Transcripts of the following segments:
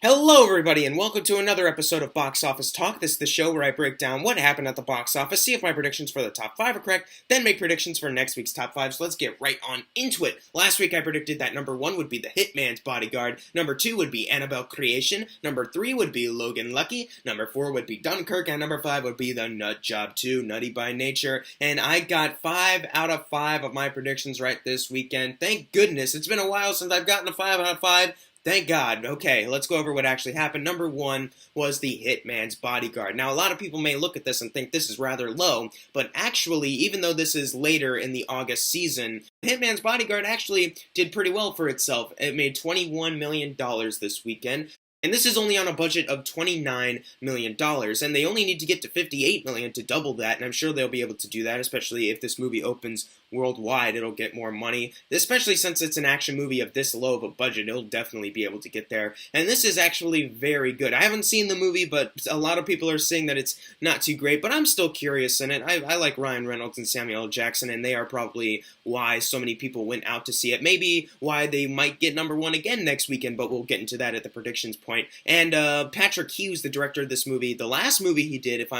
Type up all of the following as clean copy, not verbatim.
Hello everybody and welcome to another episode of Box Office Talk. This is the show where I break down what happened at the box office, see if my predictions for the top 5 are correct, then make predictions for next week's top 5. So let's get right on into it. Last week I predicted that number 1 would be the Hitman's Bodyguard, number 2 would be Annabelle Creation, number 3 would be Logan Lucky, number 4 would be Dunkirk, and number 5 would be The Nut Job 2, Nutty by Nature. And I got 5 out of 5 of my predictions right this weekend. Thank goodness. It's been a while since I've gotten a 5 out of 5. Thank God. Okay, let's go over what actually happened. Number 1 was the Hitman's Bodyguard. Now, a lot of people may look at this and think this is rather low, but actually, even though this is later in the August season, Hitman's Bodyguard actually did pretty well for itself. It made $21 million this weekend. And this is only on a budget of $29 million, and they only need to get to $58 million to double that, and I'm sure they'll be able to do that, especially if this movie opens worldwide. It'll get more money, especially since it's an action movie of this low of a budget. It'll definitely be able to get there, and this is actually very good. I haven't seen the movie, but a lot of people are saying that it's not too great, but I'm still curious in it. I like Ryan Reynolds and Samuel L. Jackson, and they are probably why so many people went out to see it. Maybe why they might get number 1 again next weekend, but we'll get into that at the predictions point. And Patrick Hughes, the director of this movie, the last movie he did, if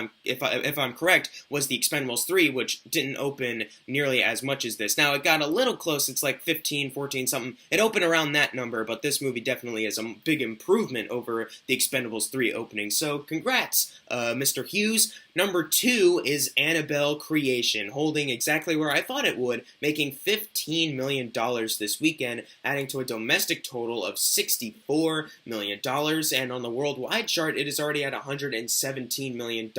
I'm correct, was The Expendables 3, which didn't open nearly as much as this. Now, it got a little close. It's like 15, 14 something. It opened around that number, but this movie definitely is a big improvement over The Expendables 3 opening. So, congrats, Mr. Hughes. Number 2 is Annabelle Creation, holding exactly where I thought it would, making $15 million this weekend, adding to a domestic total of $64 million. And on the worldwide chart, it is already at $117 million.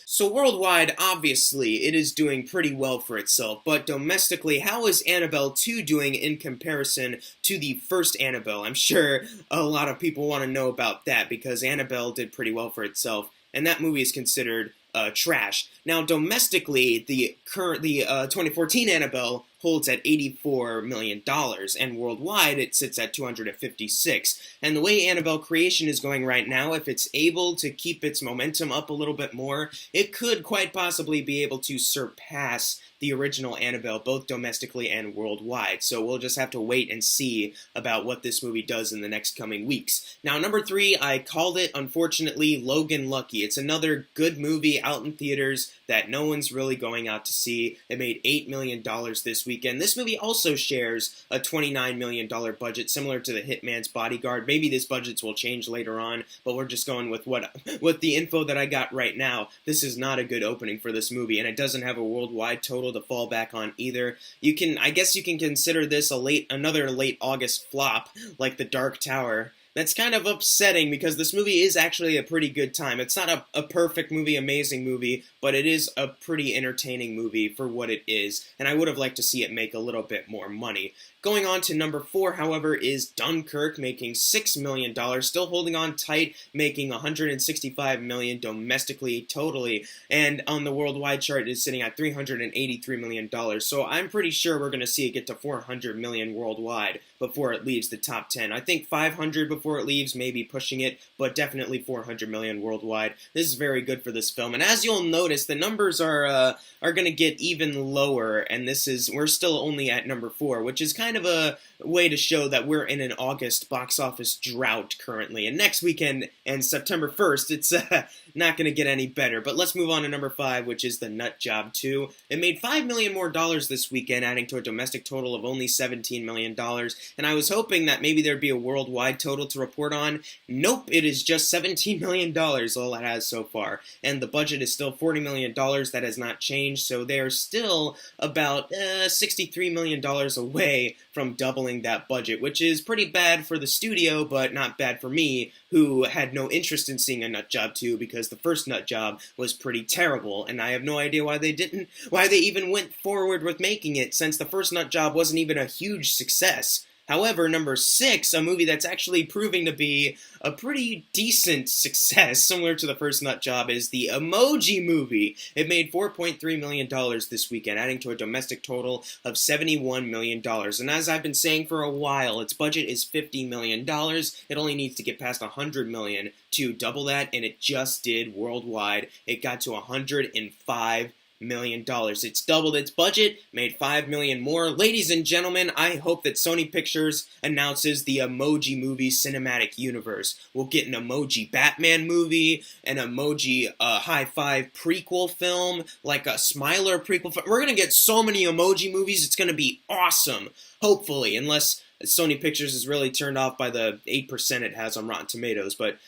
So worldwide, obviously, it is doing pretty well for itself. But domestically, how is Annabelle 2 doing in comparison to the first Annabelle? I'm sure a lot of people want to know about that, because Annabelle did pretty well for itself, and that movie is considered trash. Now, domestically, the 2014 Annabelle holds at $84 million, and worldwide it sits at $256. And the way Annabelle Creation is going right now, if it's able to keep its momentum up a little bit more, it could quite possibly be able to surpass the original Annabelle, both domestically and worldwide. So we'll just have to wait and see about what this movie does in the next coming weeks. Now, number 3, I called it, unfortunately, Logan Lucky. It's another good movie out in theaters that no one's really going out to see. It made $8 million this weekend. This movie also shares a $29 million budget, similar to the Hitman's Bodyguard. Maybe these budgets will change later on, but we're just going with what the info that I got right now. This is not a good opening for this movie, and it doesn't have a worldwide total to fall back on either. I guess you can consider this another late August flop, like The Dark Tower. That's kind of upsetting, because this movie is actually a pretty good time. It's not a perfect movie, amazing movie, but it is a pretty entertaining movie for what it is, and I would have liked to see it make a little bit more money. Going on to number 4, however, is Dunkirk, making $6 million, still holding on tight, making $165 million domestically, totally, and on the worldwide chart it is sitting at $383 million, so I'm pretty sure we're going to see it get to $400 million worldwide before it leaves the top 10. I think 500 before it leaves, maybe pushing it, but definitely 400 million worldwide. This is very good for this film, and as you'll notice, the numbers are going to get even lower, and we're still only at number 4, which is kind of a way to show that we're in an August box office drought currently. And next weekend and September 1st, it's not going to get any better. But let's move on to number 5, which is The Nut Job 2. It made $5 million more this weekend, adding to a domestic total of only $17 million. And I was hoping that maybe there'd be a worldwide total to report on. Nope, it is just $17 million, all it has so far. And the budget is still $40 million. That has not changed, so they're still about $63 million away from doubling that budget, which is pretty bad for the studio, but not bad for me, who had no interest in seeing a Nut Job 2, because the first Nut Job was pretty terrible, and I have no idea why they even went forward with making it, since the first Nut Job wasn't even a huge success. However, number 6, a movie that's actually proving to be a pretty decent success, similar to the first Nut Job, is the Emoji Movie. It made $4.3 million this weekend, adding to a domestic total of $71 million. And as I've been saying for a while, its budget is $50 million. It only needs to get past $100 million to double that, and it just did worldwide. It got to $105 million. It's doubled its budget, made $5 million more. Ladies and gentlemen, I hope that Sony Pictures announces the Emoji Movie cinematic universe. We'll get an Emoji Batman movie, an Emoji High Five prequel film, like a Smiler prequel film. We're gonna get so many Emoji movies, it's gonna be awesome. Hopefully, unless Sony Pictures is really turned off by the 8% it has on Rotten Tomatoes, but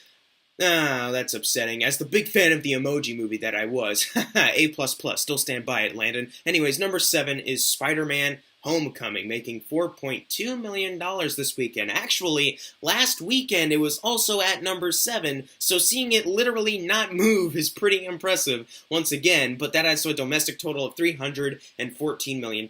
that's upsetting. As the big fan of the Emoji Movie that I was, A++, still stand by it, Landon. Anyways, number 7 is SpiderMan Homecoming, making $4.2 million this weekend. Actually, last weekend it was also at number 7, so seeing it literally not move is pretty impressive once again, but that adds to a domestic total of $314 million.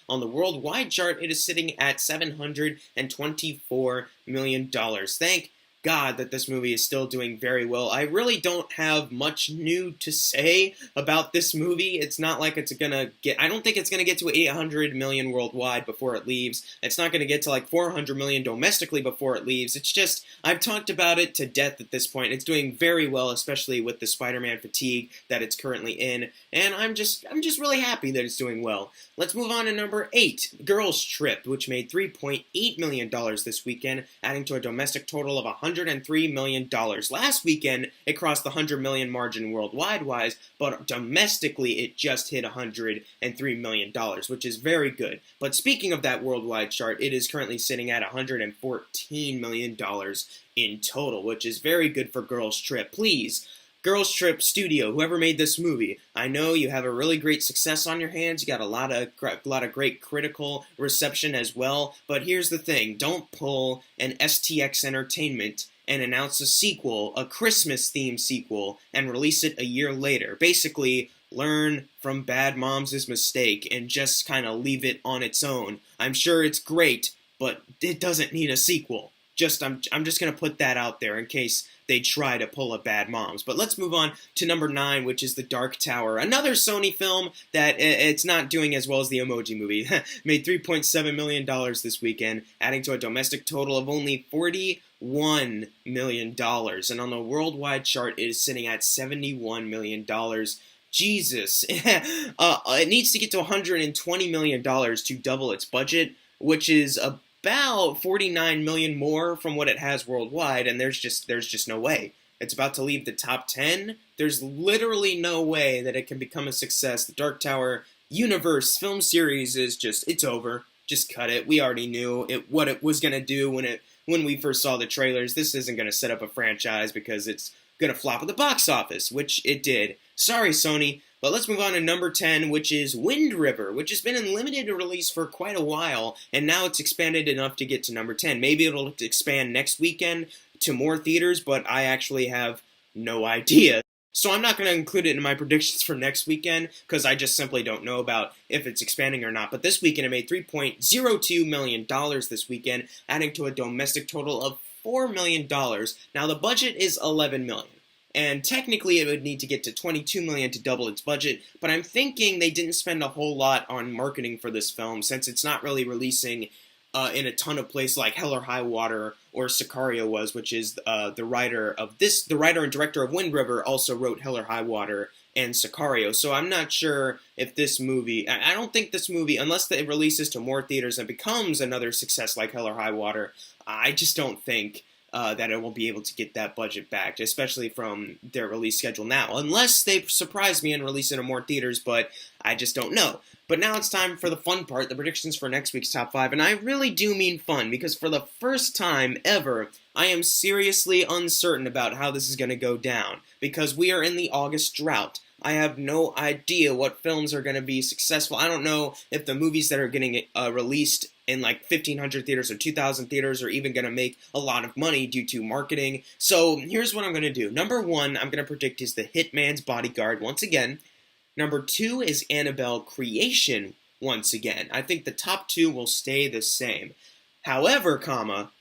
On the worldwide chart, it is sitting at $724 million. Thank God that this movie is still doing very well. I really don't have much new to say about this movie. It's not like it's gonna get, I don't think it's gonna get to 800 million worldwide before it leaves. It's not gonna get to like 400 million domestically before it leaves. It's just, I've talked about it to death at this point. It's doing very well, especially with the Spider-Man fatigue that it's currently in, and I'm just really happy that it's doing well. Let's move on to number 8, Girls Trip, which made $3.8 million this weekend, adding to a domestic total of $103 million. Last weekend, it crossed the $100 million margin worldwide-wise, but domestically, it just hit $103 million, which is very good. But speaking of that worldwide chart, it is currently sitting at $114 million in total, which is very good for Girls Trip. Please, Girls Trip Studio, whoever made this movie, I know you have a really great success on your hands. You got a lot of great critical reception as well. But here's the thing: don't pull an STX Entertainment and announce a sequel, a Christmas-themed sequel, and release it a year later. Basically, learn from Bad Moms' mistake and just kind of leave it on its own. I'm sure it's great, but it doesn't need a sequel. I'm just gonna put that out there in case they try to pull a Bad Moms. But let's move on to number 9, which is The Dark Tower. Another Sony film that it's not doing as well as the Emoji Movie. Made $3.7 million this weekend, adding to a domestic total of only $41 million. And on the worldwide chart, it is sitting at $71 million. Jesus. It needs to get to $120 million to double its budget, which is about $49 million more from what it has worldwide, and there's just no way. It's about to leave the top 10. There's literally no way that it can become a success. The Dark Tower universe film series is it's over. Just cut it. We already knew what it was gonna do when we first saw the trailers. This isn't gonna set up a franchise because it's gonna flop at the box office, which it did. Sorry, Sony. But let's move on to number 10, which is Wind River, which has been in limited release for quite a while, and now it's expanded enough to get to number 10. Maybe it'll expand next weekend to more theaters, but I actually have no idea. So I'm not going to include it in my predictions for next weekend, because I just simply don't know about if it's expanding or not. But this weekend it made $3.02 million this weekend, adding to a domestic total of $4 million. Now the budget is $11 million. And technically it would need to get to $22 million to double its budget, but I'm thinking they didn't spend a whole lot on marketing for this film, since it's not really releasing in a ton of places like Hell or High Water or Sicario was, which is the writer and director of Wind River also wrote Hell or High Water and Sicario. So I'm not sure if this movie, I don't think this movie, unless it releases to more theaters and becomes another success like Hell or High Water, I just don't think that it won't be able to get that budget back, especially from their release schedule now. Unless they surprise me and release it in more theaters, but I just don't know. But now it's time for the fun part, the predictions for next week's Top 5. And I really do mean fun, because for the first time ever, I am seriously uncertain about how this is going to go down, because we are in the August drought. I have no idea what films are going to be successful. I don't know if the movies that are getting released in like 1,500 theaters or 2,000 theaters are even going to make a lot of money due to marketing. So here's what I'm going to do. Number 1, I'm going to predict is the Hitman's Bodyguard once again. Number 2 is Annabelle Creation once again. I think the top 2 will stay the same. However,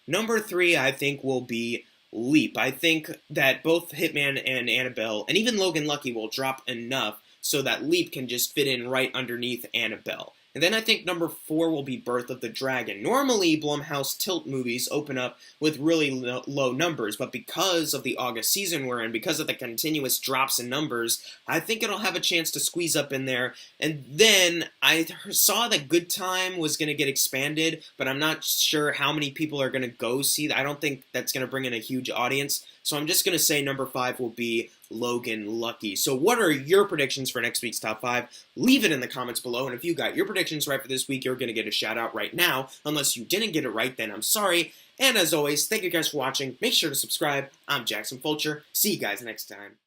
number 3 I think will be Leap. I think that both Hitman and Annabelle, and even Logan Lucky, will drop enough so that Leap can just fit in right underneath Annabelle. And then I think number 4 will be Birth of the Dragon. Normally, Blumhouse Tilt movies open up with really low numbers, but because of the August season we're in, because of the continuous drops in numbers, I think it'll have a chance to squeeze up in there. And then I saw that Good Time was going to get expanded, but I'm not sure how many people are going to go see that. I don't think that's going to bring in a huge audience. So I'm just going to say number 5 will be Logan Lucky. So what are your predictions for next week's top 5? Leave it in the comments below, and if you got your predictions right for this week, you're going to get a shout out right now. Unless you didn't get it right, then I'm sorry. And as always, thank you guys for watching. Make sure to subscribe. I'm Jackson Fulcher. See you guys next time.